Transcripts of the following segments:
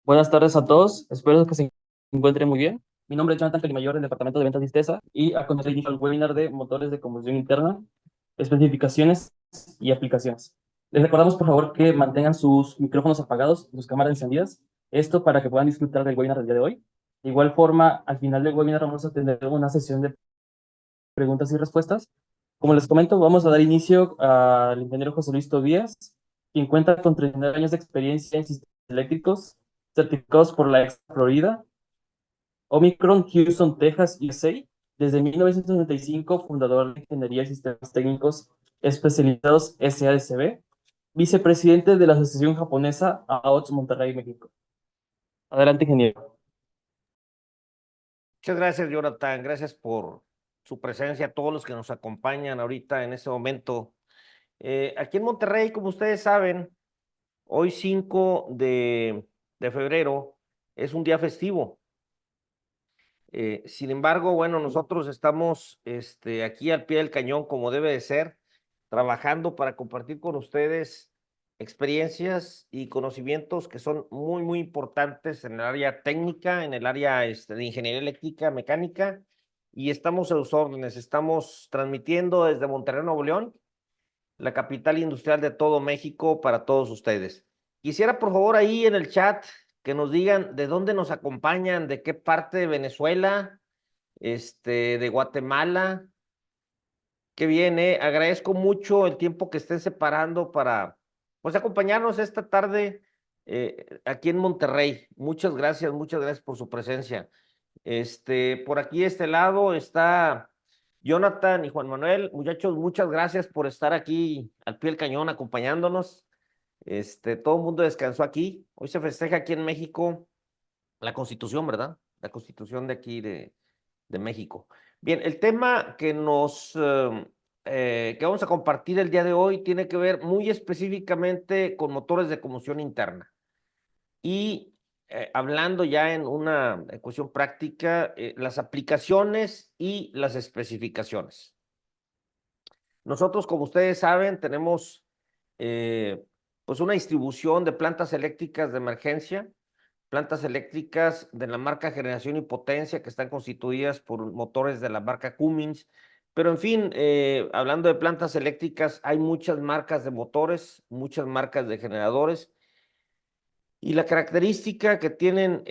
Buenas tardes a todos, espero que se encuentren muy bien. Mi nombre es Jonathan Calimayor del Departamento de Ventas y Istesa y a continuación inicio el webinar de motores de combustión interna, especificaciones y aplicaciones. Les recordamos por favor que mantengan sus micrófonos apagados y sus cámaras encendidas, esto para que puedan disfrutar del webinar del día de hoy. De igual forma, al final del webinar vamos a tener una sesión de preguntas y respuestas. Como les comento, vamos a dar inicio al ingeniero José Luis Tobías, quien cuenta con 39 años de experiencia en sistemas eléctricos, certificados por la Expo Florida, Omicron, Houston, Texas, USA. Desde 1995, fundador de Ingeniería y Sistemas Técnicos Especializados SADCB, vicepresidente de la Asociación Japonesa AOTS Monterrey, México. Adelante, ingeniero. Muchas gracias, Jonathan. Gracias por su presencia, a todos los que nos acompañan ahorita en este momento. Aquí en Monterrey, como ustedes saben, hoy 5 de febrero es un día festivo. Sin embargo, bueno, nosotros estamos aquí al pie del cañón, como debe de ser, trabajando para compartir con ustedes experiencias y conocimientos que son muy, muy importantes en el área técnica, en el área de ingeniería eléctrica, mecánica, y estamos a sus órdenes. Estamos transmitiendo desde Monterrey, Nuevo León, la capital industrial de todo México, para todos ustedes. Quisiera, por favor, ahí en el chat que nos digan de dónde nos acompañan, de qué parte de Venezuela, de Guatemala. Qué bien, agradezco mucho el tiempo que estén separando para, pues, acompañarnos esta tarde aquí en Monterrey. Muchas gracias por su presencia. Por aquí, de este lado, está Jonathan y Juan Manuel. Muchachos, muchas gracias por estar aquí al pie del cañón acompañándonos. Todo el mundo descansó aquí. Hoy se festeja aquí en México la Constitución, ¿verdad? La Constitución de aquí de México. Bien, el tema que vamos a compartir el día de hoy tiene que ver muy específicamente con motores de combustión interna. Y hablando ya en una cuestión práctica, las aplicaciones y las especificaciones. Nosotros, como ustedes saben, tenemos pues una distribución de plantas eléctricas de emergencia, plantas eléctricas de la marca Generación y Potencia, que están constituidas por motores de la marca Cummins. Pero en fin, hablando de plantas eléctricas, hay muchas marcas de motores, muchas marcas de generadores, y la característica que tienen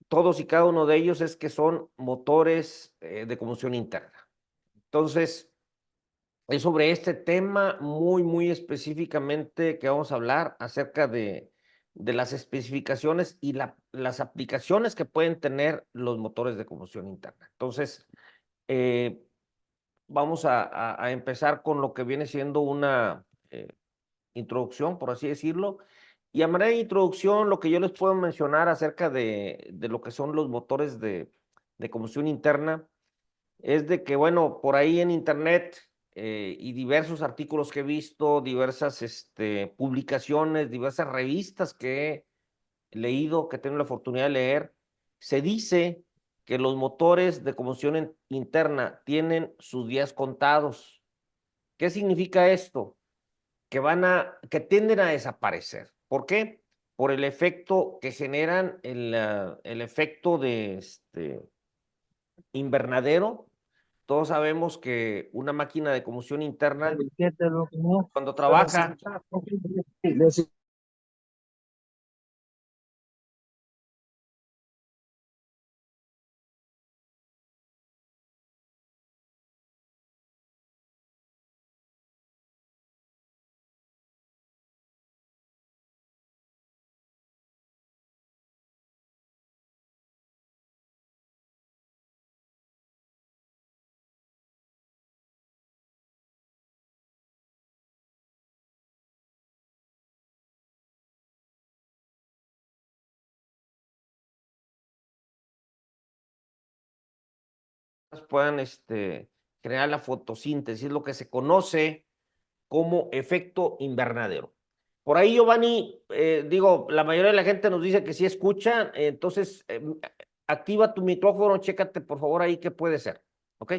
todos y cada uno de ellos es que son motores de combustión interna. Entonces, es sobre este tema muy, muy específicamente que vamos a hablar acerca de las especificaciones y las aplicaciones que pueden tener los motores de combustión interna. Entonces, eh, vamos a empezar con lo que viene siendo una introducción, por así decirlo. Y a manera de introducción, lo que yo les puedo mencionar acerca de lo que son los motores de combustión interna es de que, bueno, por ahí en internet y diversos artículos que he visto, diversas publicaciones, diversas revistas que he leído, que tengo la oportunidad de leer, se dice que los motores de combustión interna tienen sus días contados. ¿Qué significa esto? Que tienden a desaparecer. ¿Por qué? Por el efecto que generan, el efecto de invernadero. Todos sabemos que una máquina de combustión interna, cuando trabaja, puedan generar la fotosíntesis, lo que se conoce como efecto invernadero. Por ahí, Giovanni, digo, la mayoría de la gente nos dice que sí escucha, entonces activa tu micrófono, chécate por favor ahí qué puede ser, ¿ok?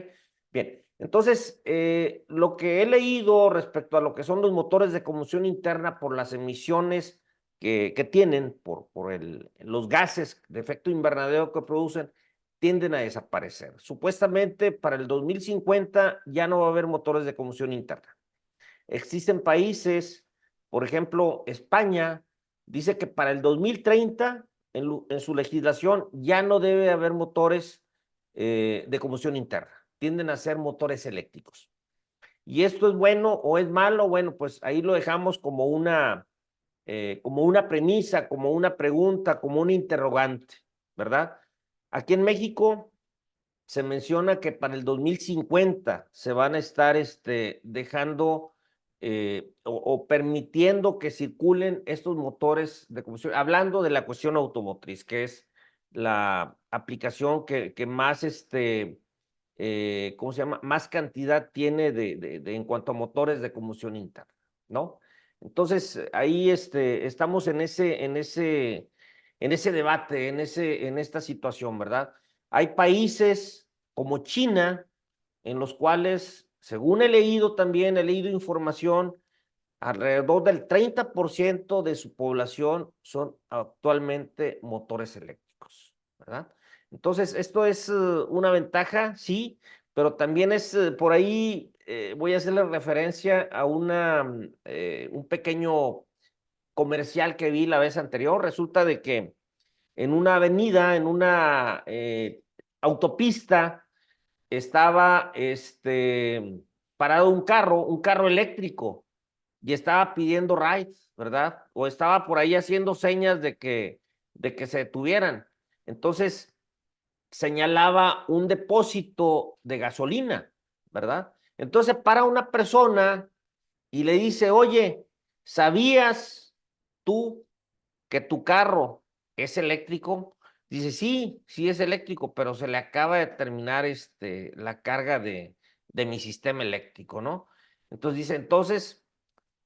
Bien, entonces lo que he leído respecto a lo que son los motores de combustión interna por las emisiones que tienen por los gases de efecto invernadero que producen, tienden a desaparecer. Supuestamente para el 2050 ya no va a haber motores de combustión interna. Existen países, por ejemplo, España, dice que para el 2030, en su legislación, ya no debe haber motores de combustión interna. Tienden a ser motores eléctricos. ¿Y esto es bueno o es malo? Bueno, pues ahí lo dejamos como una premisa, como una pregunta, como un interrogante, ¿verdad? Aquí en México se menciona que para el 2050 se van a estar dejando o permitiendo que circulen estos motores de combustión, hablando de la cuestión automotriz, que es la aplicación que más, ¿cómo se llama? Más cantidad tiene en cuanto a motores de combustión interna, ¿no? Entonces, ahí estamos en ese debate, en esta situación, ¿verdad? Hay países como China, en los cuales, según he leído también, he leído información, alrededor del 30% de su población son actualmente motores eléctricos, ¿verdad? Entonces, esto es una ventaja, sí, pero también es por ahí, voy a hacerle referencia a un pequeño comercial que vi la vez anterior. Resulta de que en una avenida, en una autopista, estaba parado un carro eléctrico, y estaba pidiendo rides, ¿verdad? O estaba por ahí haciendo señas de que se detuvieran. Entonces, señalaba un depósito de gasolina, ¿verdad? Entonces, para una persona y le dice, oye, ¿sabías tú que tu carro es eléctrico? Dice, sí, sí es eléctrico, pero se le acaba de terminar la carga de mi sistema eléctrico, ¿no? Entonces dice, entonces,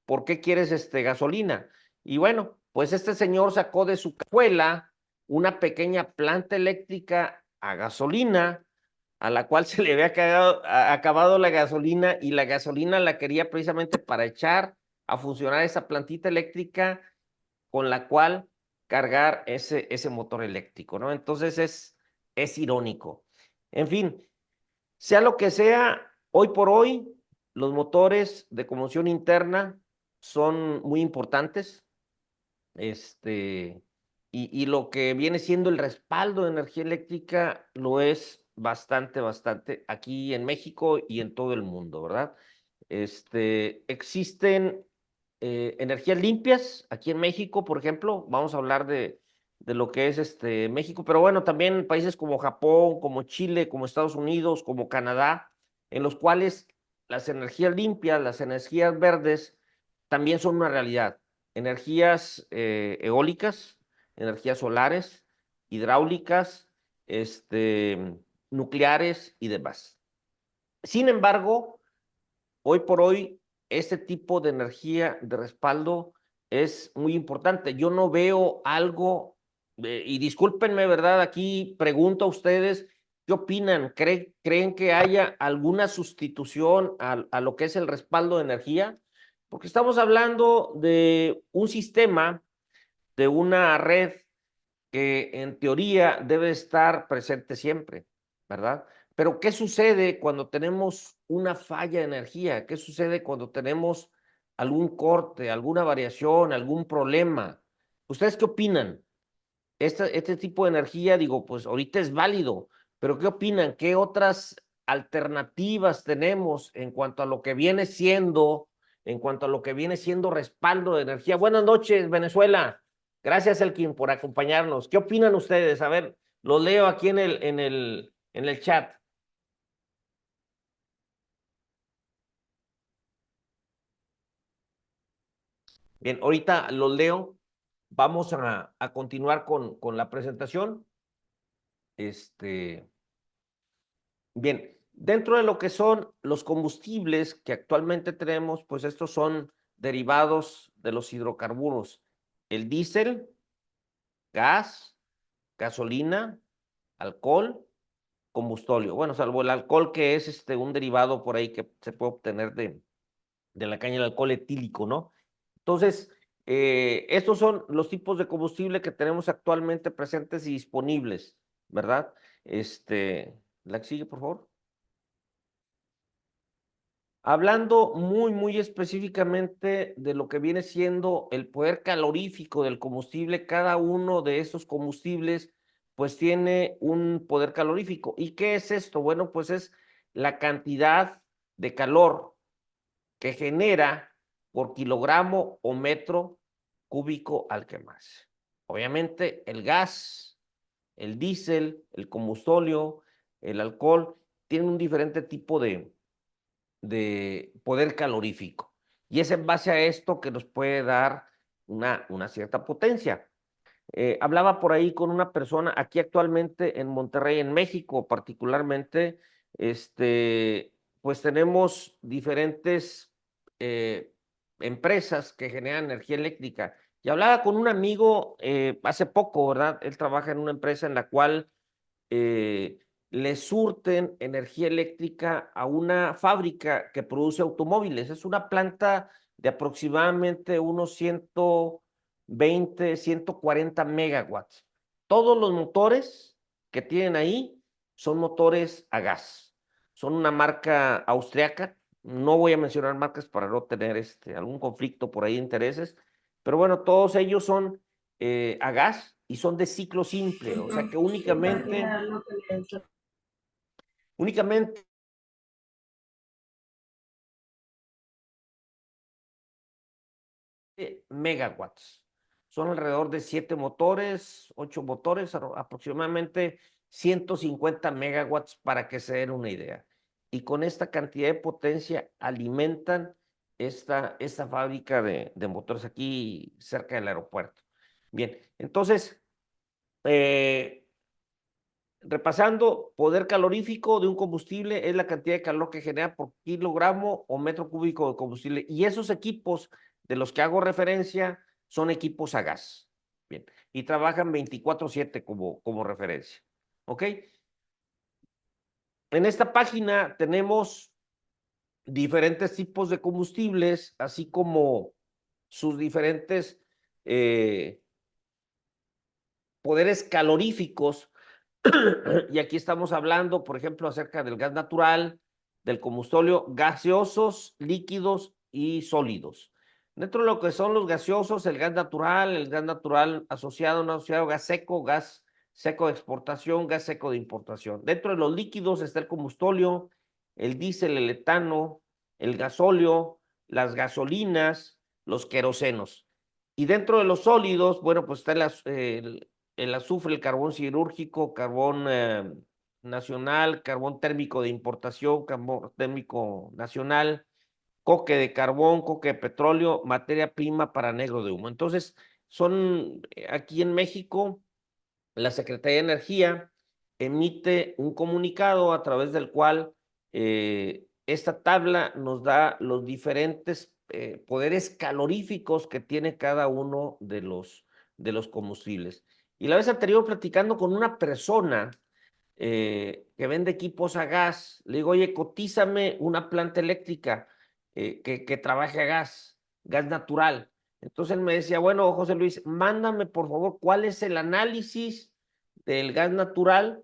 ¿por qué quieres gasolina? Y bueno, pues este señor sacó de su cajuela una pequeña planta eléctrica a gasolina, a la cual se le había acabado la gasolina, y la gasolina la quería precisamente para echar a funcionar esa plantita eléctrica con la cual cargar ese motor eléctrico, ¿no? Entonces es irónico. En fin, sea lo que sea, hoy por hoy los motores de combustión interna son muy importantes. Y lo que viene siendo el respaldo de energía eléctrica lo es bastante, bastante aquí en México y en todo el mundo, ¿verdad? Existen energías limpias aquí en México, por ejemplo. Vamos a hablar de lo que es México, pero bueno, también países como Japón, como Chile, como Estados Unidos, como Canadá, en los cuales las energías limpias, las energías verdes, también son una realidad. Energías eólicas, energías solares, hidráulicas, nucleares y demás. Sin embargo, hoy por hoy, este tipo de energía de respaldo es muy importante. Yo no veo algo, y discúlpenme, ¿verdad? Aquí pregunto a ustedes, ¿qué opinan? ¿Creen que haya alguna sustitución a lo que es el respaldo de energía? Porque estamos hablando de un sistema, de una red que en teoría debe estar presente siempre, ¿verdad? Pero ¿qué sucede cuando tenemos una falla de energía? ¿Qué sucede cuando tenemos algún corte, alguna variación, algún problema? ¿Ustedes qué opinan? Este tipo de energía, digo, pues ahorita es válido, pero ¿qué opinan? ¿Qué otras alternativas tenemos en cuanto a lo que viene siendo respaldo de energía? Buenas noches, Venezuela. Gracias, Elkin, por acompañarnos. ¿Qué opinan ustedes? A ver, lo leo aquí en el chat. Bien, ahorita lo leo. Vamos a continuar con la presentación. Bien, dentro de lo que son los combustibles que actualmente tenemos, pues estos son derivados de los hidrocarburos: el diésel, gas, gasolina, alcohol, combustóleo. Bueno, salvo el alcohol, que es un derivado por ahí que se puede obtener de la caña del alcohol etílico, ¿no? Entonces, Estos son los tipos de combustible que tenemos actualmente presentes y disponibles, ¿verdad? La que sigue, por favor. Hablando muy específicamente de lo que viene siendo el poder calorífico del combustible, cada uno de esos combustibles pues tiene un poder calorífico. ¿Y qué es esto? Bueno, pues es la cantidad de calor que genera por kilogramo o metro cúbico al quemarse. Obviamente el gas, el diésel, el combustóleo, el alcohol, tienen un diferente tipo de poder calorífico. Y es en base a esto que nos puede dar una cierta potencia. Hablaba por ahí con una persona aquí actualmente en Monterrey, en México particularmente, pues tenemos diferentes empresas que generan energía eléctrica. Y hablaba con un amigo hace poco, ¿verdad? Él trabaja en una empresa en la cual eh, le surten energía eléctrica a una fábrica que produce automóviles. Es una planta de aproximadamente unos 120, 140 megawatts. Todos los motores que tienen ahí son motores a gas. Son una marca austriaca. No voy a mencionar marcas para no tener algún conflicto por ahí de intereses, pero bueno, todos ellos son a gas y son de ciclo simple, o sea que únicamente megawatts. Son alrededor de 7 motores, 8 motores, aproximadamente 150 megawatts para que se den una idea. Y con esta cantidad de potencia alimentan esta fábrica de motores aquí cerca del aeropuerto. Bien, entonces, repasando, poder calorífico de un combustible es la cantidad de calor que genera por kilogramo o metro cúbico de combustible. Y esos equipos de los que hago referencia son equipos a gas. Bien, y trabajan 24/7 como referencia. ¿Ok? En esta página tenemos diferentes tipos de combustibles, así como sus diferentes poderes caloríficos. Y aquí estamos hablando, por ejemplo, acerca del gas natural, del combustóleo, gaseosos, líquidos y sólidos. Dentro de lo que son los gaseosos, el gas natural asociado, no asociado, gas seco de exportación, gas seco de importación. Dentro de los líquidos está el combustóleo, el diésel, el etano, el gasóleo, las gasolinas, los querosenos. Y dentro de los sólidos, bueno, pues está el azufre, el carbón cirúrgico, carbón nacional, carbón térmico de importación, carbón térmico nacional, coque de carbón, coque de petróleo, materia prima para negro de humo. Entonces, son aquí en México, la Secretaría de Energía emite un comunicado a través del cual esta tabla nos da los diferentes poderes caloríficos que tiene cada uno de los combustibles. Y la vez anterior, platicando con una persona que vende equipos a gas, le digo, oye, cotízame una planta eléctrica que trabaje a gas natural. Entonces él me decía, bueno, José Luis, mándame por favor cuál es el análisis del gas natural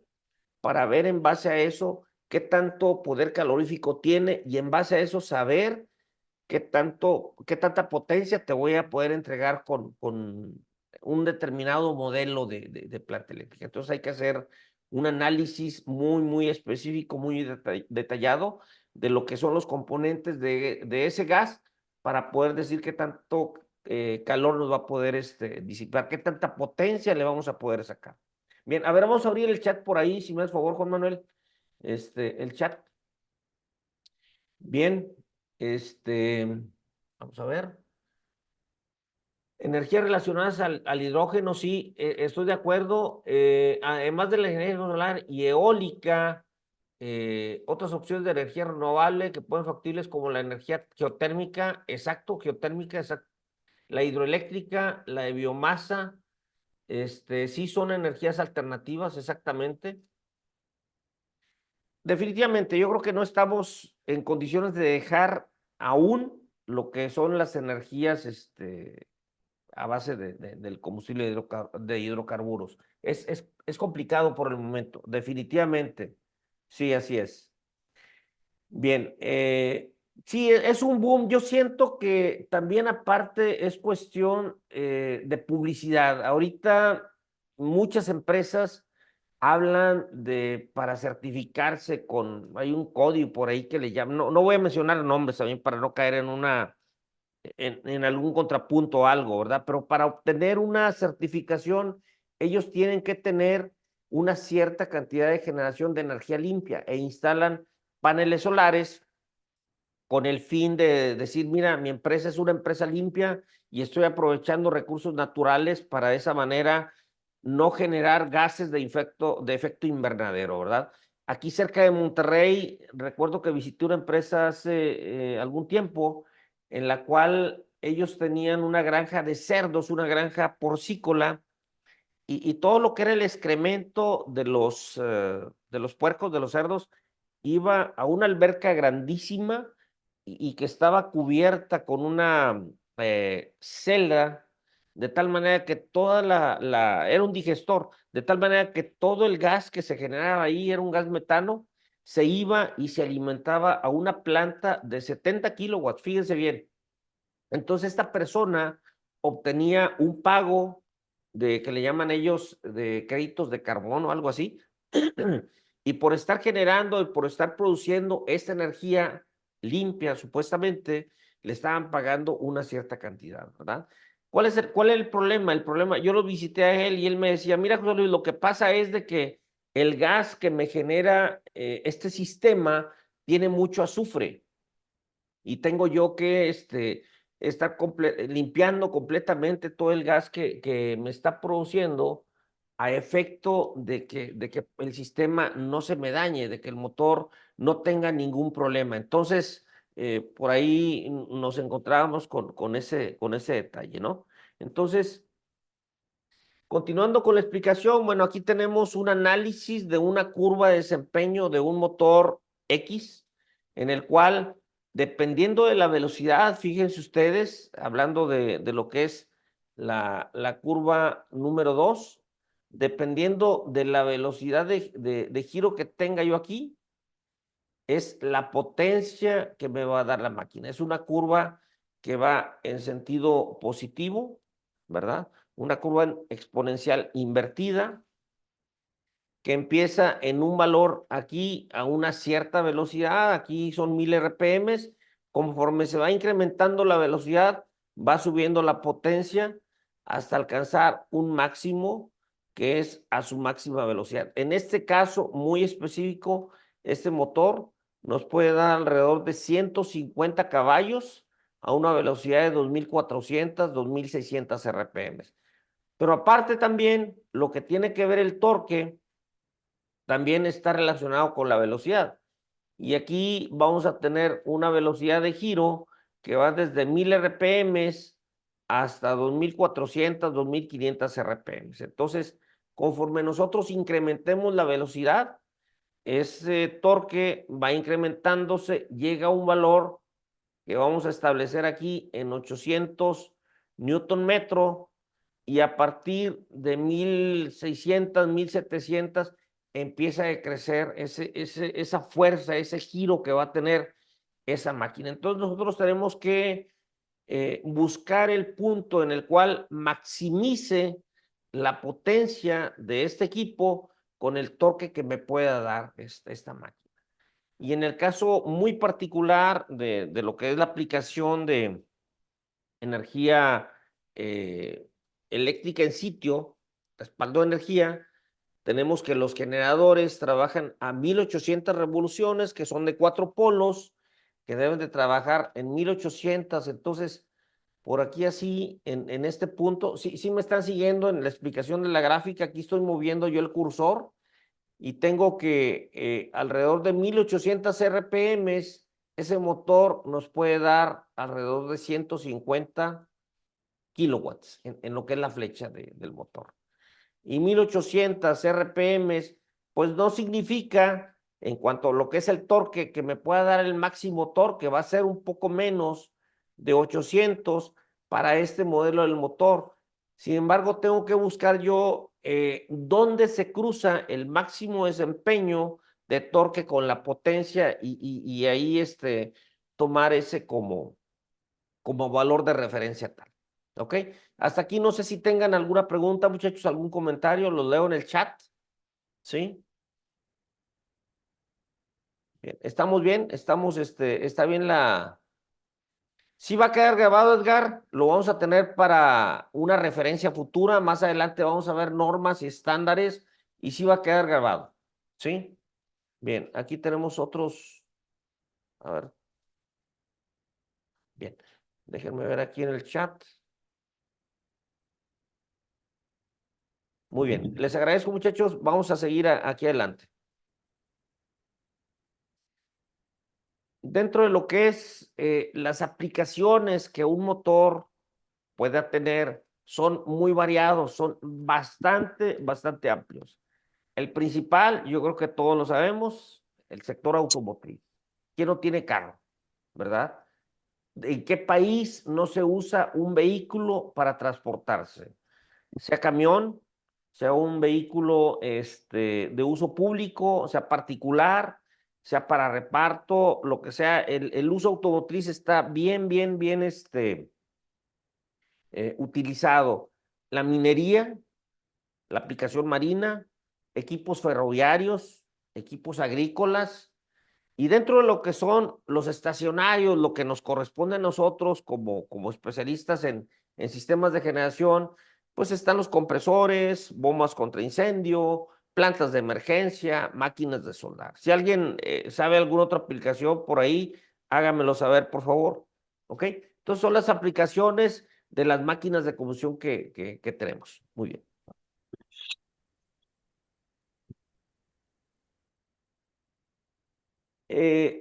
para ver en base a eso qué tanto poder calorífico tiene y en base a eso saber qué tanta potencia te voy a poder entregar con un determinado modelo de planta eléctrica. Entonces hay que hacer un análisis muy específico, muy detallado de lo que son los componentes de ese gas para poder decir qué tanto calor nos va a poder disipar, qué tanta potencia le vamos a poder sacar. Bien, a ver, vamos a abrir el chat por ahí, si me das favor, Juan Manuel, el chat. Bien, vamos a ver. Energías relacionadas al hidrógeno, sí, estoy de acuerdo. Además de la energía solar y eólica, otras opciones de energía renovable que pueden ser factibles como la energía geotérmica, geotérmica, exacto. La hidroeléctrica, la de biomasa, sí son energías alternativas, exactamente. Definitivamente, yo creo que no estamos en condiciones de dejar aún lo que son las energías, a base del combustible de hidrocarburos. Es complicado por el momento, definitivamente. Sí, así es. Bien, sí, es un boom. Yo siento que también aparte es cuestión de publicidad. Ahorita muchas empresas hablan de para certificarse hay un código por ahí que le llaman, no voy a mencionar nombres también para no caer en algún contrapunto o algo, ¿verdad? Pero para obtener una certificación, ellos tienen que tener una cierta cantidad de generación de energía limpia e instalan paneles solares con el fin de decir, mira, mi empresa es una empresa limpia y estoy aprovechando recursos naturales para de esa manera no generar gases de efecto invernadero, ¿verdad? Aquí cerca de Monterrey, recuerdo que visité una empresa hace algún tiempo en la cual ellos tenían una granja de cerdos, una granja porcícola, y todo lo que era el excremento de los puercos, de los cerdos, iba a una alberca grandísima y que estaba cubierta con una celda, de tal manera que era un digestor, de tal manera que todo el gas que se generaba ahí era un gas metano, se iba y se alimentaba a una planta de 70 kilowatts, fíjense bien. Entonces esta persona obtenía un pago que le llaman ellos de créditos de carbono o algo así, y por estar generando y por estar produciendo esta energía limpia, supuestamente, le estaban pagando una cierta cantidad, ¿verdad? ¿Cuál es el problema? El problema, yo lo visité a él y él me decía, mira, José Luis, lo que pasa es de que el gas que me genera este sistema tiene mucho azufre y tengo yo que estar limpiando completamente todo el gas que me está produciendo a efecto de que el sistema no se me dañe, de que el motor no tenga ningún problema. Entonces, por ahí nos encontrábamos con ese detalle, ¿no? Entonces, continuando con la explicación, bueno, aquí tenemos un análisis de una curva de desempeño de un motor X, en el cual, dependiendo de la velocidad, fíjense ustedes, hablando de lo que es la curva número 2, dependiendo de la velocidad de giro que tenga yo aquí, es la potencia que me va a dar la máquina. Es una curva que va en sentido positivo, ¿verdad? Una curva exponencial invertida que empieza en un valor aquí a una cierta velocidad, aquí son 1000 RPM, conforme se va incrementando la velocidad, va subiendo la potencia hasta alcanzar un máximo que es a su máxima velocidad. En este caso muy específico, este motor nos puede dar alrededor de 150 caballos a una velocidad de 2400, 2600 RPM. Pero aparte también, lo que tiene que ver el torque también está relacionado con la velocidad. Y aquí vamos a tener una velocidad de giro que va desde 1000 RPM hasta 2400, 2500 RPM. Entonces, conforme nosotros incrementemos la velocidad, ese torque va incrementándose, llega a un valor que vamos a establecer aquí en 800 Newton metro, y a partir de 1600, 1700 empieza a crecer esa fuerza, ese giro que va a tener esa máquina. Entonces nosotros tenemos que buscar el punto en el cual maximice la potencia de este equipo con el torque que me pueda dar esta máquina. Y en el caso muy particular de lo que es la aplicación de energía eléctrica en sitio, respaldo de energía, tenemos que los generadores trabajan a 1800 revoluciones, que son de 4 polos, que deben de trabajar en 1800. Entonces, por aquí así, en este punto, sí me están siguiendo en la explicación de la gráfica. Aquí estoy moviendo yo el cursor y tengo que alrededor de 1800 RPM, ese motor nos puede dar alrededor de 150 kilowatts en lo que es la flecha del motor. Y 1800 RPM, pues no significa, en cuanto a lo que es el torque, que me pueda dar el máximo torque, va a ser un poco menos de 800, para este modelo del motor. Sin embargo, tengo que buscar yo dónde se cruza el máximo desempeño de torque con la potencia y ahí tomar ese como valor de referencia tal. ¿Ok? Hasta aquí no sé si tengan alguna pregunta, muchachos, algún comentario, los leo en el chat. ¿Sí? Bien. ¿Estamos bien? ¿Está bien la... Sí va a quedar grabado, Edgar, lo vamos a tener para una referencia futura, más adelante vamos a ver normas y estándares y sí va a quedar grabado, ¿sí? Bien, aquí tenemos otros, a ver, bien, déjenme ver aquí en el chat. Muy bien, les agradezco muchachos, vamos a seguir aquí adelante. Dentro de lo que es las aplicaciones que un motor pueda tener, son muy variados, son bastante amplios. El principal, yo creo que todos lo sabemos, el sector automotriz. ¿Quién no tiene carro, verdad? ¿En qué país no se usa un vehículo para transportarse? Sea camión, sea un vehículo de uso público, sea particular, sea para reparto, lo que sea, el uso automotriz está bien utilizado. La minería, la aplicación marina, equipos ferroviarios, equipos agrícolas, y dentro de lo que son los estacionarios, lo que nos corresponde a nosotros como especialistas en sistemas de generación, pues están los compresores, bombas contra incendio, plantas de emergencia, máquinas de soldar. Si alguien sabe alguna otra aplicación por ahí, hágamelo saber, por favor. ¿Ok? Entonces son las aplicaciones de las máquinas de combustión que tenemos. Muy bien.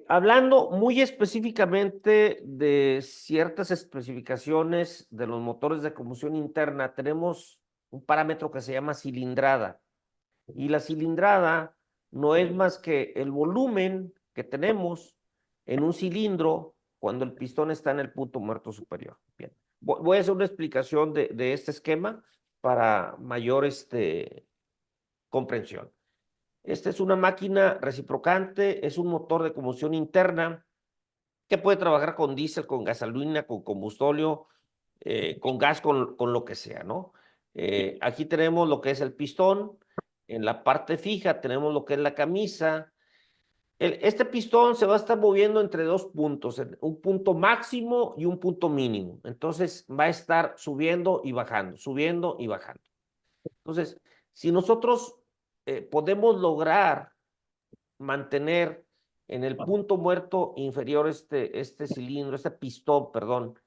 Hablando muy específicamente de ciertas especificaciones de los motores de combustión interna, tenemos un parámetro que se llama cilindrada. Y la cilindrada no es más que el volumen que tenemos en un cilindro cuando el pistón está en el punto muerto superior. Bien, voy a hacer una explicación de este esquema para mayor comprensión. Esta es una máquina reciprocante, es un motor de combustión interna que puede trabajar con diésel, con gasolina, con combustóleo, con gas, con lo que sea, ¿no? Aquí tenemos lo que es el pistón, en la parte fija tenemos lo que es la camisa. Este pistón se va a estar moviendo entre dos puntos, un punto máximo y un punto mínimo. Entonces va a estar subiendo y bajando, subiendo y bajando. Entonces, si nosotros podemos lograr mantener en el punto muerto inferior este cilindro, este pistón, perdón,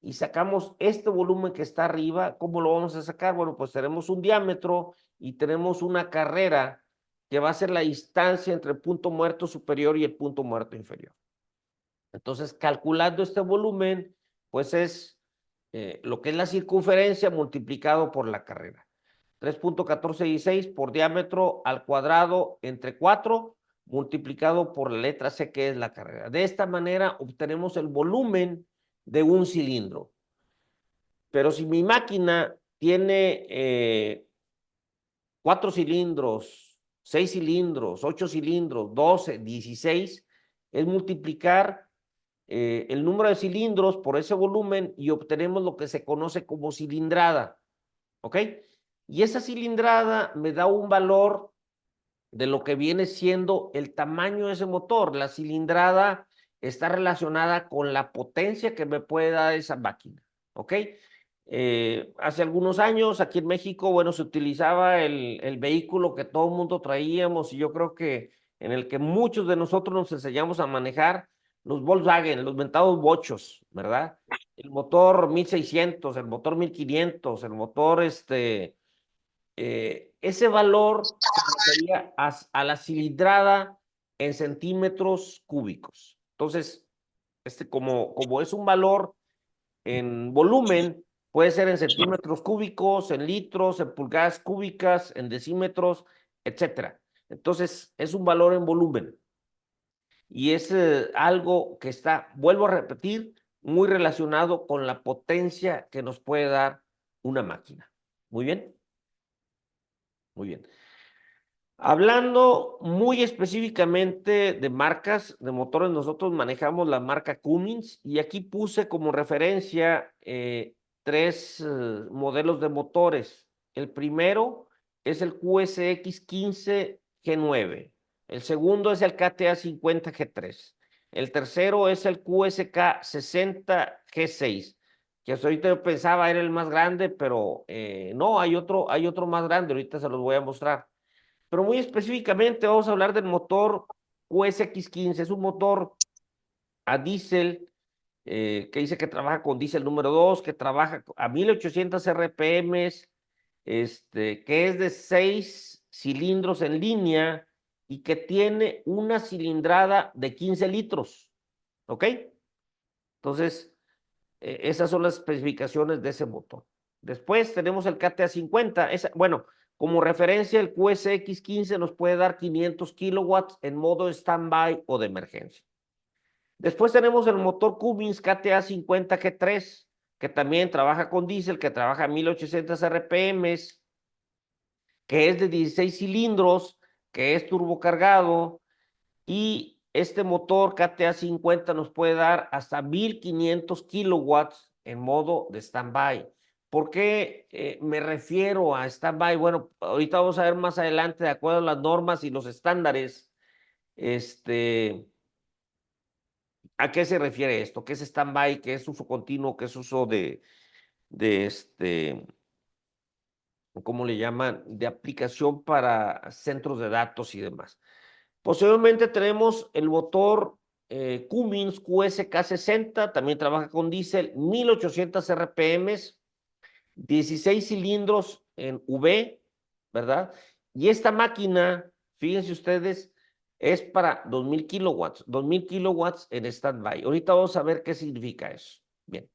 y sacamos este volumen que está arriba, ¿cómo lo vamos a sacar? Bueno, pues tenemos un diámetro y tenemos una carrera que va a ser la distancia entre el punto muerto superior y el punto muerto inferior. Entonces, calculando este volumen, pues es lo que es la circunferencia multiplicado por la carrera. 3.1416 por diámetro al cuadrado entre 4 multiplicado por la letra C, que es la carrera. De esta manera obtenemos el volumen de un cilindro. Pero si mi máquina tiene 4 cilindros, 6 cilindros, 8 cilindros, 12, 16, es multiplicar el número de cilindros por ese volumen y obtenemos lo que se conoce como cilindrada. ¿Ok? Y esa cilindrada me da un valor de lo que viene siendo el tamaño de ese motor. La cilindrada está relacionada con la potencia que me puede dar esa máquina. ¿Ok? Hace algunos años aquí en México, bueno, se utilizaba el vehículo que todo el mundo traíamos y yo creo que en el que muchos de nosotros nos enseñamos a manejar, los Volkswagen, los mentados bochos, ¿verdad? El motor 1600, el motor 1500, el motor ese valor se refería a la cilindrada en centímetros cúbicos. Entonces, como es un valor en volumen, puede ser en centímetros cúbicos, en litros, en pulgadas cúbicas, en decímetros, etcétera. Entonces, es un valor en volumen. Y es algo que está, vuelvo a repetir, muy relacionado con la potencia que nos puede dar una máquina. Muy bien. Muy bien. Hablando muy específicamente de marcas de motores, nosotros manejamos la marca Cummins y aquí puse como referencia tres modelos de motores. El primero es el QSX 15 G9, el segundo es el KTA 50 G3, el tercero es el QSK 60 G6, que hasta ahorita yo pensaba era el más grande, pero no, hay otro más grande, ahorita se los voy a mostrar. Pero muy específicamente vamos a hablar del motor QSX15. Es un motor a diésel que dice que trabaja con diésel número 2, que trabaja a 1800 RPM, que es de 6 cilindros en línea y que tiene una cilindrada de 15 litros. ¿Ok? Entonces, esas son las especificaciones de ese motor. Después tenemos el KTA 50. Bueno, como referencia, el QSX 15 nos puede dar 500 kilowatts en modo standby o de emergencia. Después tenemos el motor Cummins KTA 50 G3, que también trabaja con diésel, que trabaja a 1800 RPM, que es de 16 cilindros, que es turbocargado, y este motor KTA 50 nos puede dar hasta 1500 kilowatts en modo de standby. ¿Por qué me refiero a standby? Bueno, ahorita vamos a ver más adelante, de acuerdo a las normas y los estándares, ¿a qué se refiere esto? ¿Qué es standby? ¿Qué es uso continuo? ¿Qué es uso de ¿cómo le llaman? De aplicación para centros de datos y demás. Posteriormente tenemos el motor Cummins QSK60, también trabaja con diésel, 1800 RPM, 16 cilindros en V, ¿verdad? Y esta máquina, fíjense ustedes, es para 2000 kilowatts en standby. Ahorita vamos a ver qué significa eso. Bien.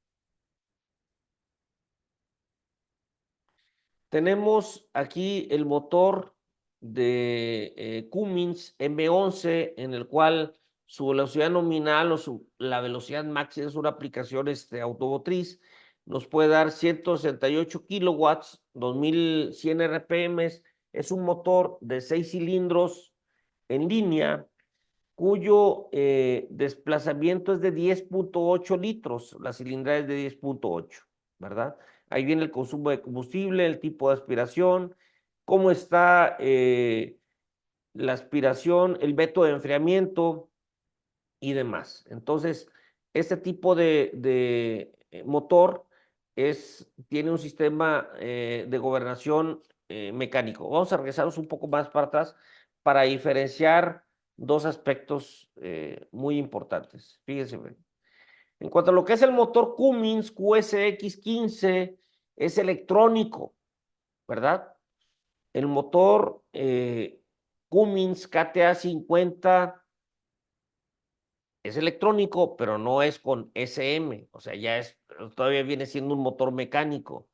Tenemos aquí el motor de Cummins M11, en el cual su velocidad nominal o la velocidad máxima es una aplicación automotriz, nos puede dar 168 kilowatts, 2100 RPM. Es un motor de 6 cilindros en línea, cuyo desplazamiento es de 10.8 litros, la cilindrada es de 10.8, ¿verdad? Ahí viene el consumo de combustible, el tipo de aspiración, cómo está la aspiración, el método de enfriamiento y demás. Entonces, este tipo de motor tiene un sistema de gobernación mecánico. Vamos a regresarnos un poco más para atrás para diferenciar dos aspectos muy importantes. Fíjense bien. En cuanto a lo que es el motor Cummins QSX15, es electrónico, ¿verdad? El motor Cummins KTA 50 es electrónico, pero no es con SM, o sea, todavía viene siendo un motor mecánico.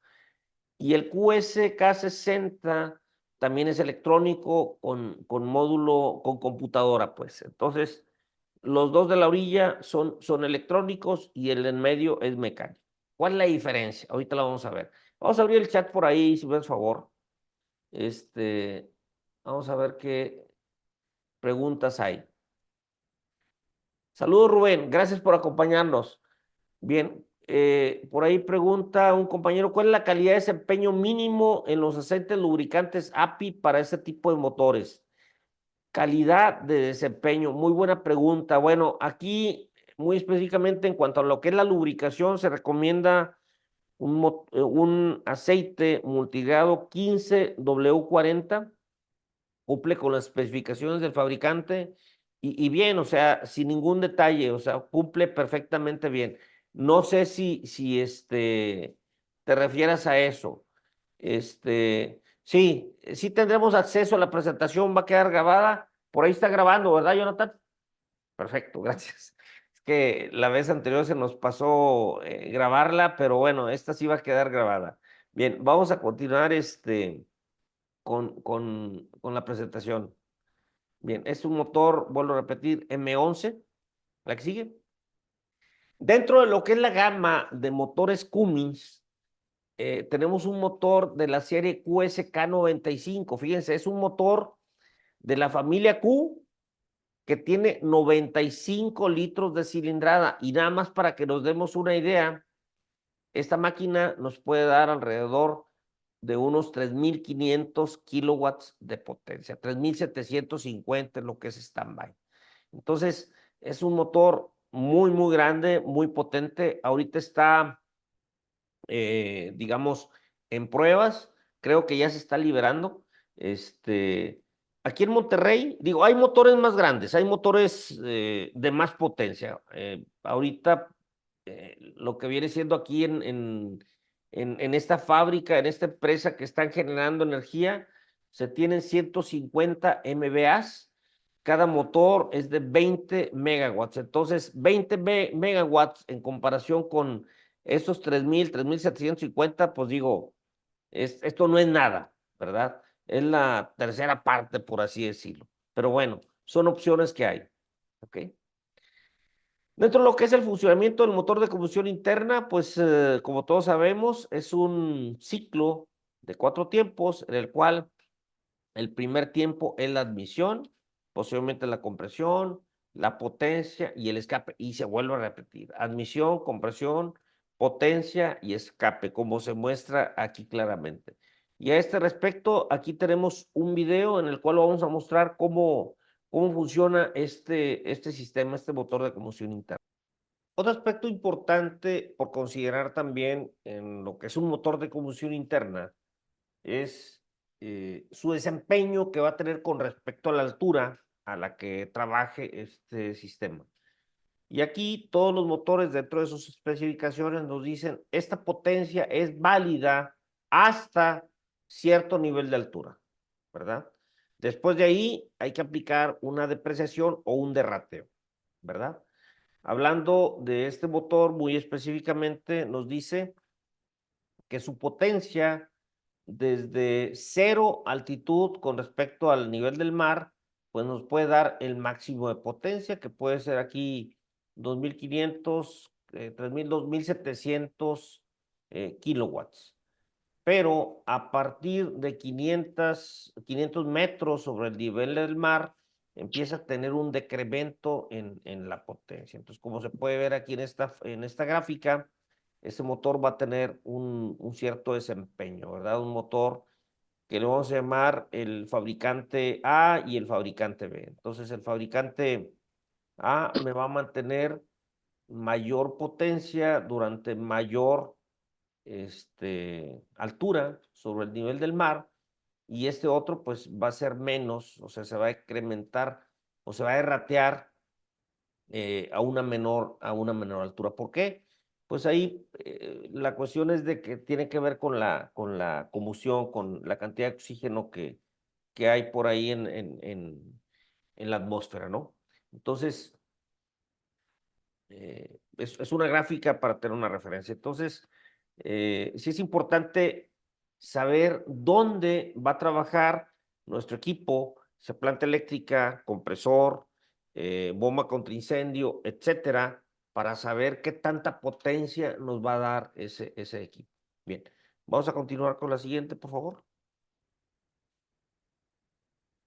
Y el QSK60 también es electrónico con módulo, con computadora, pues. Entonces, los dos de la orilla son electrónicos y el en medio es mecánico. ¿Cuál es la diferencia? Ahorita la vamos a ver. Vamos a abrir el chat por ahí, si me das favor. Vamos a ver qué preguntas hay. Saludos, Rubén. Gracias por acompañarnos. Bien, por ahí pregunta un compañero, ¿cuál es la calidad de desempeño mínimo en los aceites lubricantes API para este tipo de motores? Calidad de desempeño, muy buena pregunta. Bueno, aquí muy específicamente en cuanto a lo que es la lubricación, se recomienda un aceite multigrado 15W40, cumple con las especificaciones del fabricante y bien, o sea, sin ningún detalle, o sea, cumple perfectamente bien. No sé si te refieras a eso. Sí tendremos acceso a la presentación, va a quedar grabada. Por ahí está grabando, ¿verdad, Jonathan? Perfecto, gracias. Es que la vez anterior se nos pasó grabarla, pero bueno, esta sí va a quedar grabada. Bien, vamos a continuar con la presentación. Bien, es un motor, vuelvo a repetir, M11. ¿La que sigue? Dentro de lo que es la gama de motores Cummins, tenemos un motor de la serie QSK95. Fíjense, es un motor de la familia Q que tiene 95 litros de cilindrada. Y nada más para que nos demos una idea, esta máquina nos puede dar alrededor de unos 3.500 kilowatts de potencia, 3.750 es lo que es standby. Entonces, es un motor muy, muy grande, muy potente. Ahorita está, digamos, en pruebas. Creo que ya se está liberando. Aquí en Monterrey, digo, hay motores más grandes, hay motores de más potencia. Ahorita, lo que viene siendo aquí en esta fábrica, en esta empresa que están generando energía, se tienen 150 MVAs. Cada motor es de 20 megawatts. Entonces, 20 megawatts en comparación con esos 3.750, pues digo, esto no es nada, ¿verdad? Es la tercera parte, por así decirlo. Pero bueno, son opciones que hay. ¿Ok? Dentro de lo que es el funcionamiento del motor de combustión interna, pues como todos sabemos, es un ciclo de 4 tiempos en el cual el primer tiempo es la admisión, posiblemente la compresión, la potencia y el escape, y se vuelve a repetir. Admisión, compresión, potencia y escape, como se muestra aquí claramente. Y a este respecto, aquí tenemos un video en el cual vamos a mostrar cómo funciona este sistema, este motor de combustión interna. Otro aspecto importante por considerar también en lo que es un motor de combustión interna es su desempeño que va a tener con respecto a la altura a la que trabaje este sistema. Y aquí todos los motores dentro de sus especificaciones nos dicen, esta potencia es válida hasta cierto nivel de altura, ¿verdad? Después de ahí hay que aplicar una depreciación o un derrateo, ¿verdad? Hablando de este motor muy específicamente, nos dice que su potencia desde cero altitud con respecto al nivel del mar, pues nos puede dar el máximo de potencia, que puede ser aquí 2.500, 3.000, 2.700 kilowatts. Pero a partir de 500 metros sobre el nivel del mar, empieza a tener un decremento en la potencia. Entonces, como se puede ver aquí en esta gráfica, ese motor va a tener un cierto desempeño, ¿verdad? Un motor que le vamos a llamar el fabricante A y el fabricante B. Entonces, el fabricante A me va a mantener mayor potencia durante mayor altura sobre el nivel del mar, y este otro pues va a ser menos, o sea, se va a incrementar o se va a erratear a una menor altura. ¿Por qué? Pues ahí la cuestión es de que tiene que ver con la combustión, con la cantidad de oxígeno que hay por ahí en la atmósfera, ¿no? Entonces, es una gráfica para tener una referencia. Entonces, sí es importante saber dónde va a trabajar nuestro equipo, esa planta eléctrica, compresor, bomba contra incendio, etcétera, para saber qué tanta potencia nos va a dar ese equipo. Bien, vamos a continuar con la siguiente, por favor.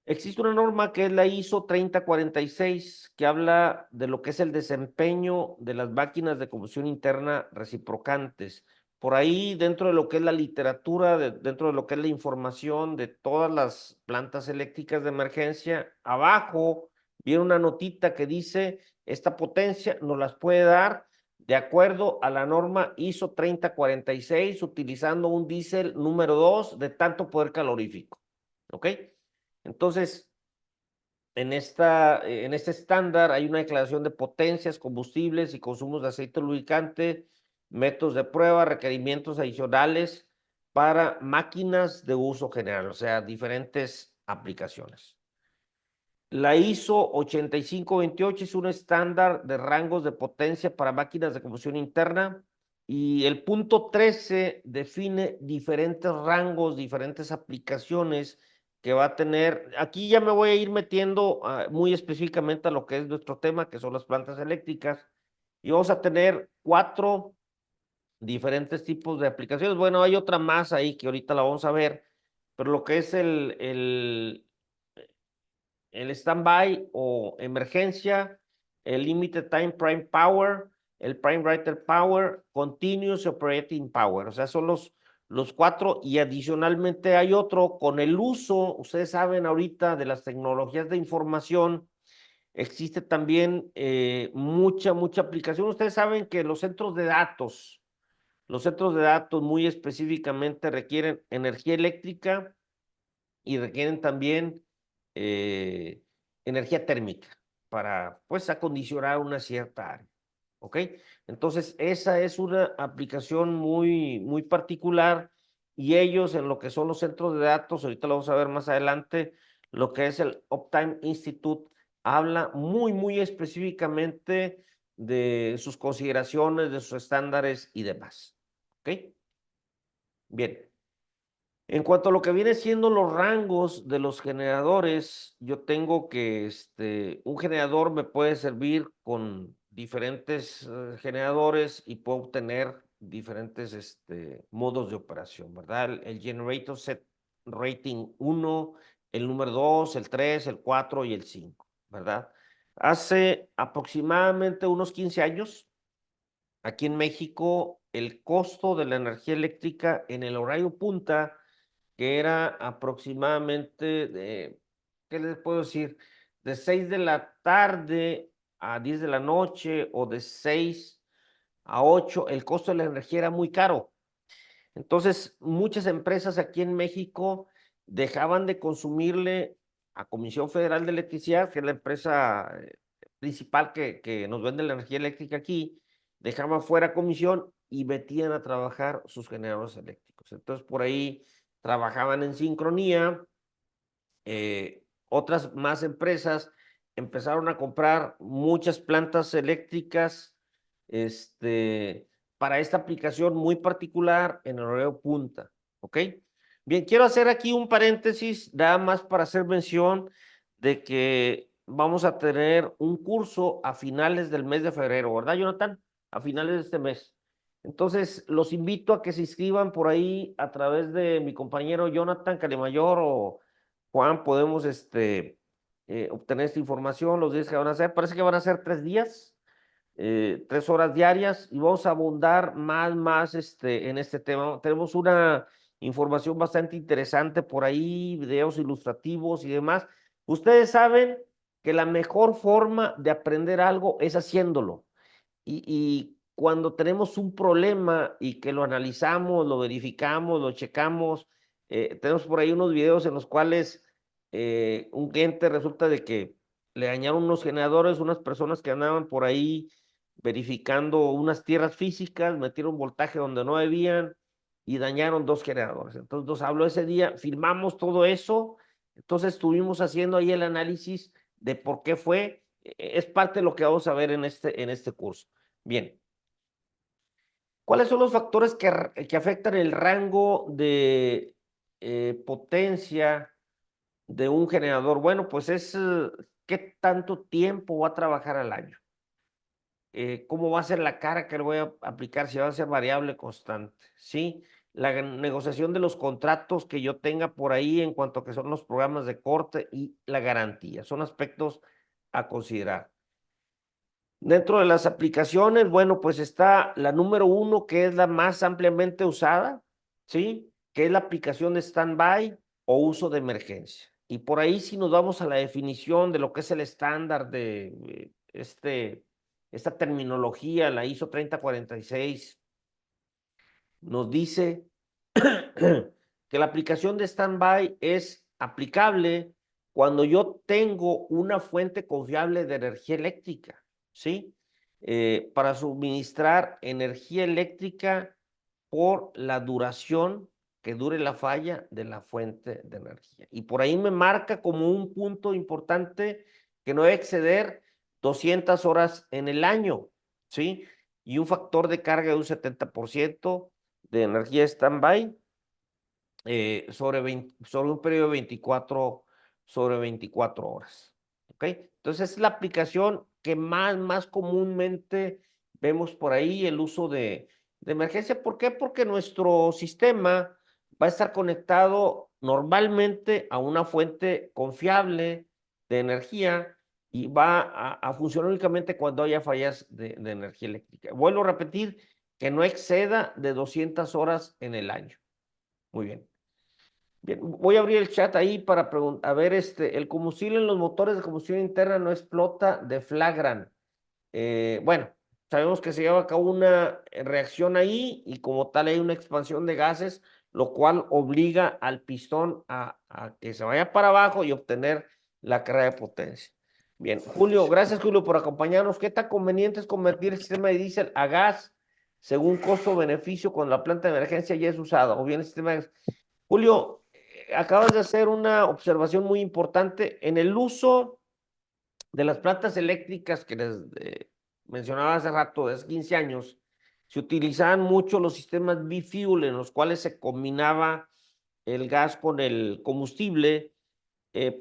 Existe una norma que es la ISO 3046, que habla de lo que es el desempeño de las máquinas de combustión interna reciprocantes. Por ahí, dentro de lo que es la literatura, dentro de lo que es la información de todas las plantas eléctricas de emergencia, abajo viene una notita que dice, esta potencia nos las puede dar de acuerdo a la norma ISO 3046, utilizando un diésel número 2 de tanto poder calorífico. ¿Ok? Entonces, en este estándar hay una declaración de potencias, combustibles y consumos de aceite lubricante, métodos de prueba, requerimientos adicionales para máquinas de uso general, o sea, diferentes aplicaciones. La ISO 8528 es un estándar de rangos de potencia para máquinas de combustión interna, y el punto 13 define diferentes rangos, diferentes aplicaciones que va a tener. Aquí ya me voy a ir metiendo muy específicamente a lo que es nuestro tema, que son las plantas eléctricas. Y vamos a tener 4 diferentes tipos de aplicaciones. Bueno, hay otra más ahí que ahorita la vamos a ver, pero lo que es el standby o emergencia, el limited time prime power, el prime writer power, continuous operating power. O sea, son los 4 y adicionalmente hay otro con el uso, ustedes saben ahorita de las tecnologías de información, existe también mucha aplicación. Ustedes saben que los centros de datos muy específicamente requieren energía eléctrica y requieren también eh, energía térmica para, pues, acondicionar una cierta área. ¿Ok? Entonces, esa es una aplicación muy particular y ellos en lo que son los centros de datos, ahorita lo vamos a ver más adelante, lo que es el Uptime Institute, habla muy específicamente de sus consideraciones, de sus estándares y demás. ¿Ok? Bien. En cuanto a lo que viene siendo los rangos de los generadores, yo tengo que un generador me puede servir con diferentes generadores y puedo obtener diferentes modos de operación, ¿verdad? El generator set rating 1, el número 2, el 3, el 4 y el 5, ¿verdad? Hace aproximadamente unos 15 años, aquí en México, el costo de la energía eléctrica en el horario punta que era aproximadamente ¿qué les puedo decir? De 6 de la tarde a 10 de la noche o de 6 a 8, el costo de la energía era muy caro. Entonces, muchas empresas aquí en México dejaban de consumirle a Comisión Federal de Electricidad, que es la empresa principal que nos vende la energía eléctrica aquí, dejaban fuera comisión y metían a trabajar sus generadores eléctricos. Entonces, por ahí trabajaban en sincronía. Otras más empresas empezaron a comprar muchas plantas eléctricas para esta aplicación muy particular en el horario punta. ¿Ok? Bien, quiero hacer aquí un paréntesis, nada más para hacer mención de que vamos a tener un curso a finales del mes de febrero, ¿verdad, Jonathan? A finales de este mes. Entonces, los invito a que se inscriban por ahí a través de mi compañero Jonathan Calemayor o Juan, podemos obtener esta información, los días que van a ser. Parece que van a ser 3 días, 3 horas diarias, y vamos a abundar más en este tema. Tenemos una información bastante interesante por ahí, videos ilustrativos y demás. Ustedes saben que la mejor forma de aprender algo es haciéndolo. Y cuando tenemos un problema y que lo analizamos, lo verificamos, lo checamos, tenemos por ahí unos videos en los cuales un cliente resulta de que le dañaron unos generadores, unas personas que andaban por ahí verificando unas tierras físicas, metieron voltaje donde no debían y dañaron 2 generadores. Entonces nos habló ese día, filmamos todo eso, entonces estuvimos haciendo ahí el análisis de por qué fue. Es parte de lo que vamos a ver en este curso. Bien. ¿Cuáles son los factores que afectan el rango de potencia de un generador? Bueno, pues es qué tanto tiempo va a trabajar al año. Cómo va a ser la carga que le voy a aplicar, si va a ser variable constante, ¿sí? La negociación de los contratos que yo tenga por ahí en cuanto a que son los programas de corte y la garantía. Son aspectos a considerar. Dentro de las aplicaciones, bueno, pues está la número 1, que es la más ampliamente usada, ¿sí? Que es la aplicación de standby o uso de emergencia. Y por ahí si nos vamos a la definición de lo que es el estándar de esta terminología, la ISO 3046, nos dice que la aplicación de standby es aplicable cuando yo tengo una fuente confiable de energía eléctrica, ¿sí? Para suministrar energía eléctrica por la duración que dure la falla de la fuente de energía. Y por ahí me marca como un punto importante que no debe exceder 200 horas en el año, ¿sí? Y un factor de carga de un 70% de energía standby sobre un periodo de 24 horas. ¿Ok? Entonces es la aplicación que más comúnmente vemos por ahí el uso de emergencia. ¿Por qué? Porque nuestro sistema va a estar conectado normalmente a una fuente confiable de energía y va a funcionar únicamente cuando haya fallas de energía eléctrica. Vuelvo a repetir que no exceda de 200 horas en el año. Muy bien. Bien, voy a abrir el chat ahí para preguntar, a ver, el combustible en los motores de combustión interna no explota, deflagran. Bueno, sabemos que se lleva a cabo una reacción ahí y como tal hay una expansión de gases, lo cual obliga al pistón a que se vaya para abajo y obtener la carga de potencia. Bien, Julio, gracias Julio por acompañarnos. ¿Qué tan conveniente es convertir el sistema de diésel a gas según costo-beneficio cuando la planta de emergencia ya es usada? O bien el sistema de... Julio, acabas de hacer una observación muy importante en el uso de las plantas eléctricas que les mencionaba hace rato, de hace 15 años, se utilizaban mucho los sistemas bifuel en los cuales se combinaba el gas con el combustible.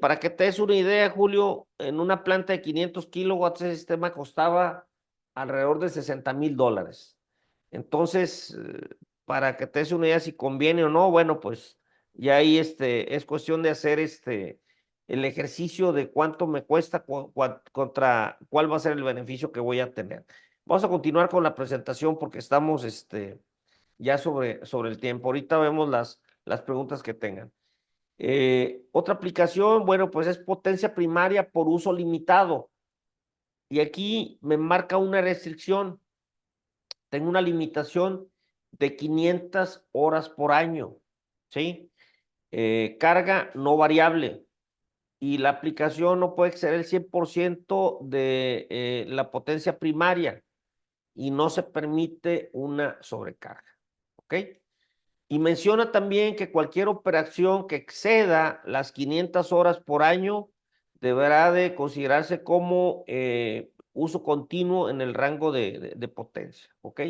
Para que te des una idea, Julio, en una planta de 500 kilowatts ese sistema costaba alrededor de $60,000. Entonces, para que te des una idea si conviene o no, bueno, pues ya ahí es cuestión de hacer el ejercicio de cuánto me cuesta contra cuál va a ser el beneficio que voy a tener. Vamos a continuar con la presentación porque estamos ya sobre el tiempo. Ahorita vemos las preguntas que tengan. Otra aplicación, bueno, pues es potencia primaria por uso limitado. Y aquí me marca una restricción. Tengo una limitación de 500 horas por año, ¿sí? Carga no variable. Y la aplicación no puede exceder el 100% de la potencia primaria y no se permite una sobrecarga, ¿ok? Y menciona también que cualquier operación que exceda las 500 horas por año deberá de considerarse como uso continuo en el rango de potencia, ¿ok?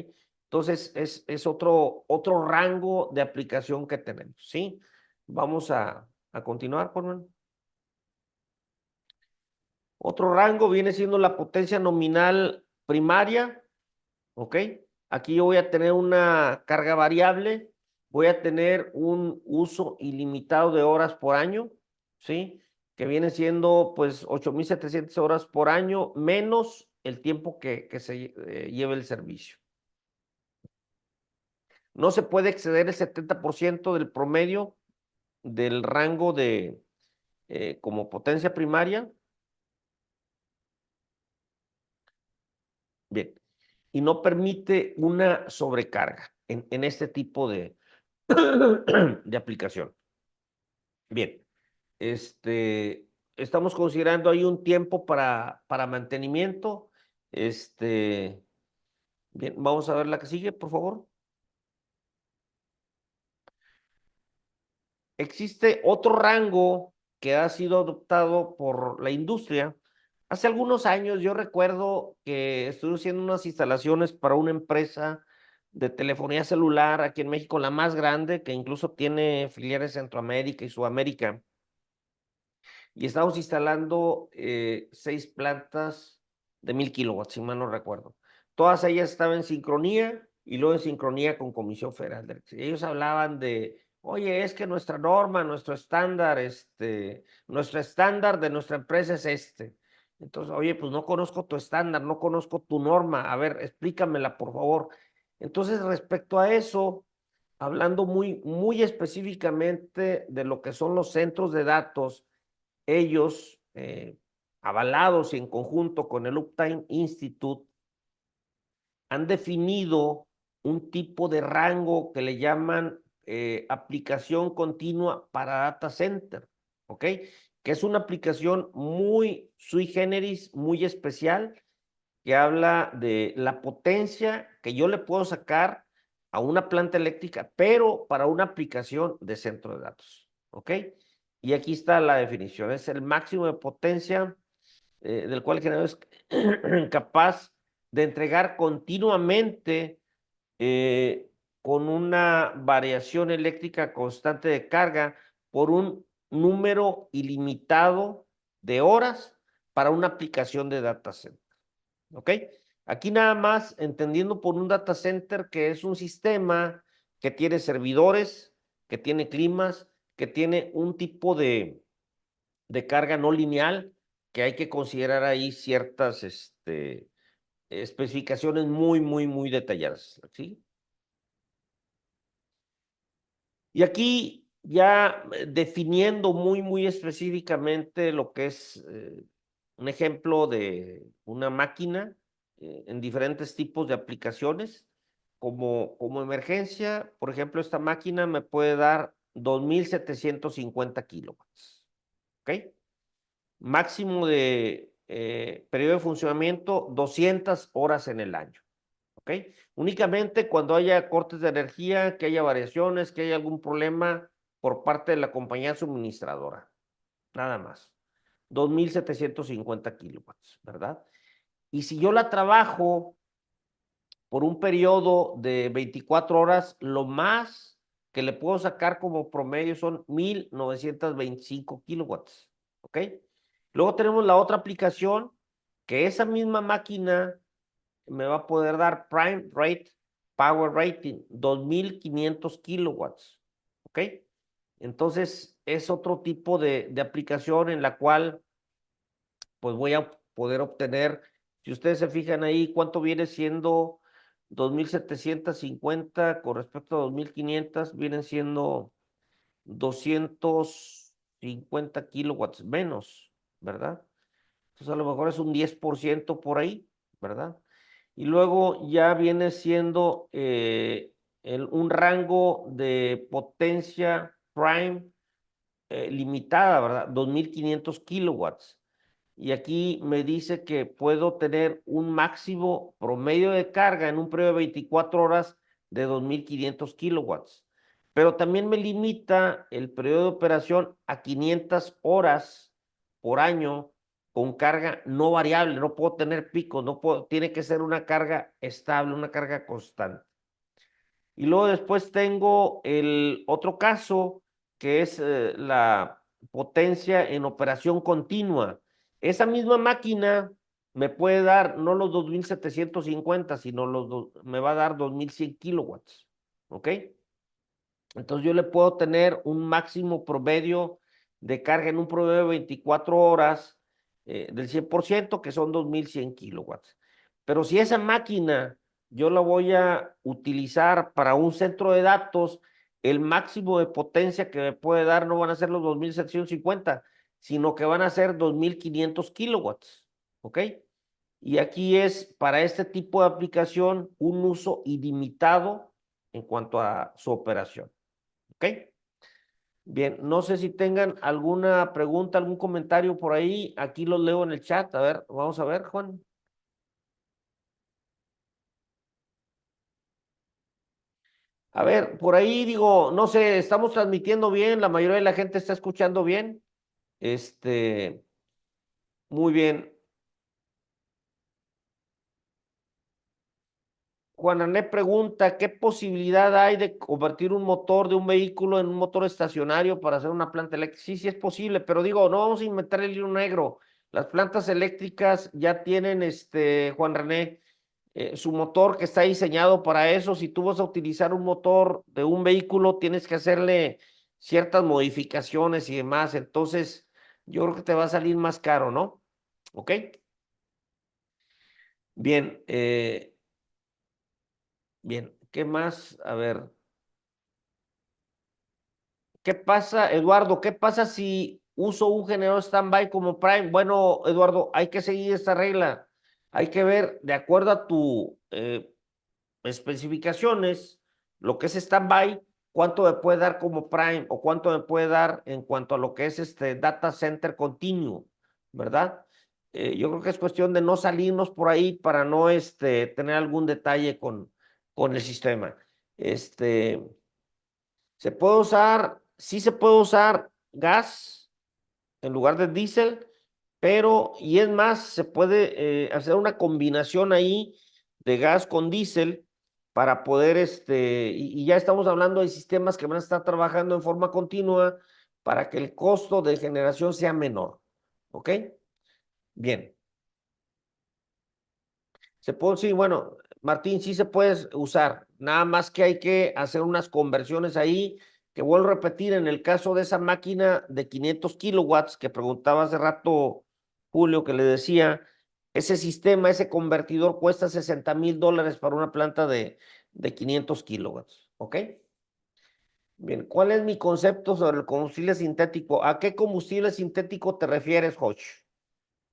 Entonces, es otro rango de aplicación que tenemos, ¿sí? Vamos a continuar, Juan. Otro rango viene siendo la potencia nominal primaria, ¿ok? Aquí yo voy a tener una carga variable, voy a tener un uso ilimitado de horas por año, ¿sí? Que viene siendo pues 8,700 horas por año menos el tiempo que se lleve el servicio. No se puede exceder el 70% del promedio del rango de como potencia primaria. Bien. Y no permite una sobrecarga en este tipo de aplicación. Bien, estamos considerando ahí un tiempo para mantenimiento. Bien, vamos a ver la que sigue, por favor. Existe otro rango que ha sido adoptado por la industria. Hace algunos años yo recuerdo que estuve haciendo unas instalaciones para una empresa de telefonía celular aquí en México, la más grande, que incluso tiene filiales en Centroamérica y Sudamérica. Y estamos instalando 6 plantas de 1,000 kilowatts, si mal no recuerdo. Todas ellas estaban en sincronía y luego en sincronía con Comisión Federal de Electricidad. Ellos hablaban de, oye, es que nuestra norma, nuestro estándar de nuestra empresa es este. Entonces, oye, pues no conozco tu estándar, no conozco tu norma. A ver, explícamela, por favor. Entonces, respecto a eso, hablando muy específicamente de lo que son los centros de datos, ellos, avalados y en conjunto con el Uptime Institute, han definido un tipo de rango que le llaman aplicación continua para data center, ¿ok? Que es una aplicación muy sui generis, muy especial, que habla de la potencia que yo le puedo sacar a una planta eléctrica, pero para una aplicación de centro de datos, ¿ok? Y aquí está la definición, es el máximo de potencia del cual el generador es capaz de entregar continuamente eh, con una variación eléctrica constante de carga por un número ilimitado de horas para una aplicación de data center. ¿Ok? Aquí nada más entendiendo por un data center que es un sistema que tiene servidores, que tiene climas, que tiene un tipo de carga no lineal, que hay que considerar ahí ciertas especificaciones muy detalladas, ¿sí? Y aquí ya definiendo muy específicamente lo que es un ejemplo de una máquina en diferentes tipos de aplicaciones. Como emergencia, por ejemplo, esta máquina me puede dar 2.750 kilowatts. ¿Ok? Máximo de periodo de funcionamiento, 200 horas en el año. ¿Ok? Únicamente cuando haya cortes de energía, que haya variaciones, que haya algún problema por parte de la compañía suministradora. Nada más. 2.750 kilowatts, ¿verdad? Y si yo la trabajo por un periodo de 24 horas, lo más que le puedo sacar como promedio son 1.925 kilowatts, ¿ok? Luego tenemos la otra aplicación, que esa misma máquina me va a poder dar Prime Rate Power Rating, 2.500 kilowatts, ¿ok? Entonces, es otro tipo de aplicación en la cual pues voy a poder obtener, si ustedes se fijan ahí, cuánto viene siendo 2.750 con respecto a 2.500, vienen siendo 250 kilowatts menos, ¿verdad? Entonces a lo mejor es un 10% por ahí, ¿verdad? Y luego ya viene siendo un rango de potencia prime limitada, ¿verdad? 2.500 kilowatts. Y aquí me dice que puedo tener un máximo promedio de carga en un periodo de 24 horas de 2.500 kilowatts. Pero también me limita el periodo de operación a 500 horas por año con carga no variable. No puedo tener picos, no puedo, tiene que ser una carga estable, una carga constante. Y luego después tengo el otro caso que es la potencia en operación continua. Esa misma máquina me puede dar no los 2.750, sino me va a dar 2.100 kilowatts. ¿Ok? Entonces yo le puedo tener un máximo promedio de carga en un promedio de 24 horas del 100%, que son 2.100 kilowatts. Pero si esa máquina yo la voy a utilizar para un centro de datos, el máximo de potencia que me puede dar no van a ser los 2.750, sino que van a ser 2.500 kilowatts. ¿Ok? Y aquí es para este tipo de aplicación un uso ilimitado en cuanto a su operación. ¿Ok? Bien, no sé si tengan alguna pregunta, algún comentario por ahí. Aquí los leo en el chat. A ver, vamos a ver, Juan. A ver, por ahí digo, no sé, estamos transmitiendo bien, la mayoría de la gente está escuchando bien. Este, muy bien. Juan René pregunta, ¿qué posibilidad hay de convertir un motor de un vehículo en un motor estacionario para hacer una planta eléctrica? Sí, sí es posible, pero digo, no vamos a inventar el hilo negro. Las plantas eléctricas ya tienen, Juan René, su motor que está diseñado para eso. Si tú vas a utilizar un motor de un vehículo, tienes que hacerle ciertas modificaciones y demás. Entonces, yo creo que te va a salir más caro, ¿no? ¿Ok? Bien, bien. ¿Qué más? A ver. ¿Qué pasa, Eduardo? ¿Qué pasa si uso un generador standby como Prime? Bueno, Eduardo, hay que seguir esta regla. Hay que ver, de acuerdo a tu especificaciones, lo que es standby, cuánto me puede dar como Prime o cuánto me puede dar en cuanto a lo que es este data center continuo, ¿verdad? Yo creo que es cuestión de no salirnos por ahí para no tener algún detalle con el sistema. Este, se puede usar, sí se puede usar gas en lugar de diésel, pero, y es más, se puede hacer una combinación ahí de gas con diésel para poder, y ya estamos hablando de sistemas que van a estar trabajando en forma continua para que el costo de generación sea menor. ¿Ok? Bien. Se puede, sí, bueno, Martín, sí se puede usar, nada más que hay que hacer unas conversiones ahí, que vuelvo a repetir, en el caso de esa máquina de 500 kilowatts que preguntaba hace rato Julio, que le decía, ese sistema, ese convertidor cuesta $60,000 para una planta de 500 kilowatts, ¿ok? Bien, ¿cuál es mi concepto sobre el combustible sintético? ¿A qué combustible sintético te refieres, Josh?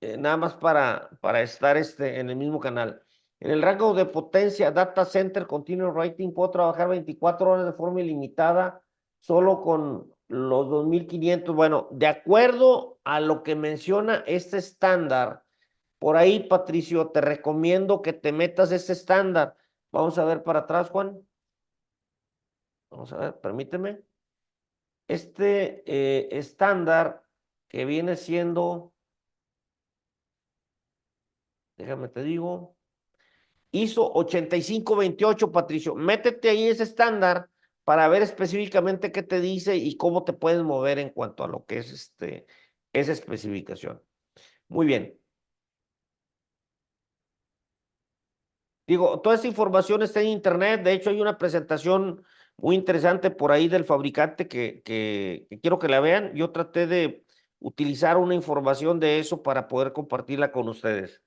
Nada más para estar en el mismo canal. En el rango de potencia Data Center Continuous Rating puedo trabajar 24 horas de forma ilimitada solo con los 2500. Bueno, de acuerdo a lo que menciona este estándar, por ahí, Patricio, te recomiendo que te metas este estándar. Vamos a ver para atrás, Juan. Vamos a ver, permíteme. Este estándar que viene siendo, déjame te digo, ISO 8528, Patricio. Métete ahí ese estándar para ver específicamente qué te dice y cómo te puedes mover en cuanto a lo que es esa especificación. Muy bien. Digo, toda esta información está en internet. De hecho, hay una presentación muy interesante por ahí del fabricante que quiero que la vean. Yo traté de utilizar una información de eso para poder compartirla con ustedes.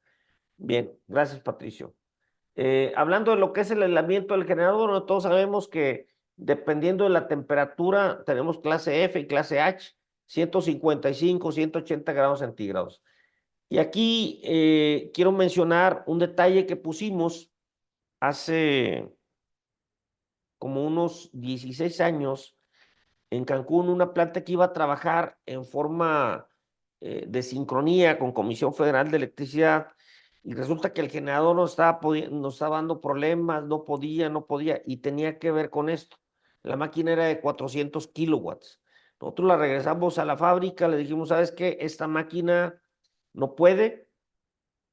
Bien, gracias, Patricio. Hablando de lo que es el aislamiento del generador, ¿no? Todos sabemos que dependiendo de la temperatura, tenemos clase F y clase H, 155, 180 grados centígrados. Y aquí quiero mencionar un detalle que pusimos hace como unos 16 años en Cancún, una planta que iba a trabajar en forma de sincronía con Comisión Federal de Electricidad, y resulta que el generador nos estaba dando problemas, no podía, y tenía que ver con esto. La máquina era de 400 kilowatts. Nosotros la regresamos a la fábrica, le dijimos, ¿sabes qué? Esta máquina no puede.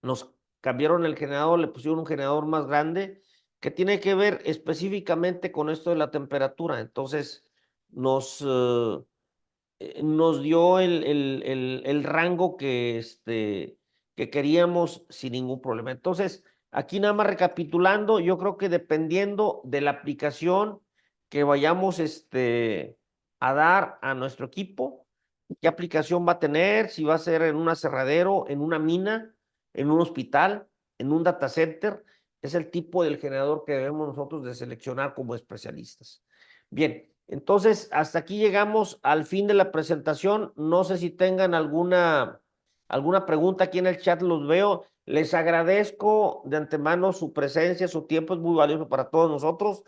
Nos cambiaron el generador, le pusieron un generador más grande que tiene que ver específicamente con esto de la temperatura. Entonces, nos, nos dio el rango que queríamos sin ningún problema. Entonces, aquí nada más recapitulando, yo creo que dependiendo de la aplicación que vayamos a dar a nuestro equipo, qué aplicación va a tener, si va a ser en un aserradero, en una mina, en un hospital, en un data center, es el tipo del generador que debemos nosotros de seleccionar como especialistas. Bien, entonces hasta aquí llegamos al fin de la presentación. No sé si tengan alguna pregunta aquí en el chat, los veo. Les agradezco de antemano su presencia, su tiempo es muy valioso para todos nosotros.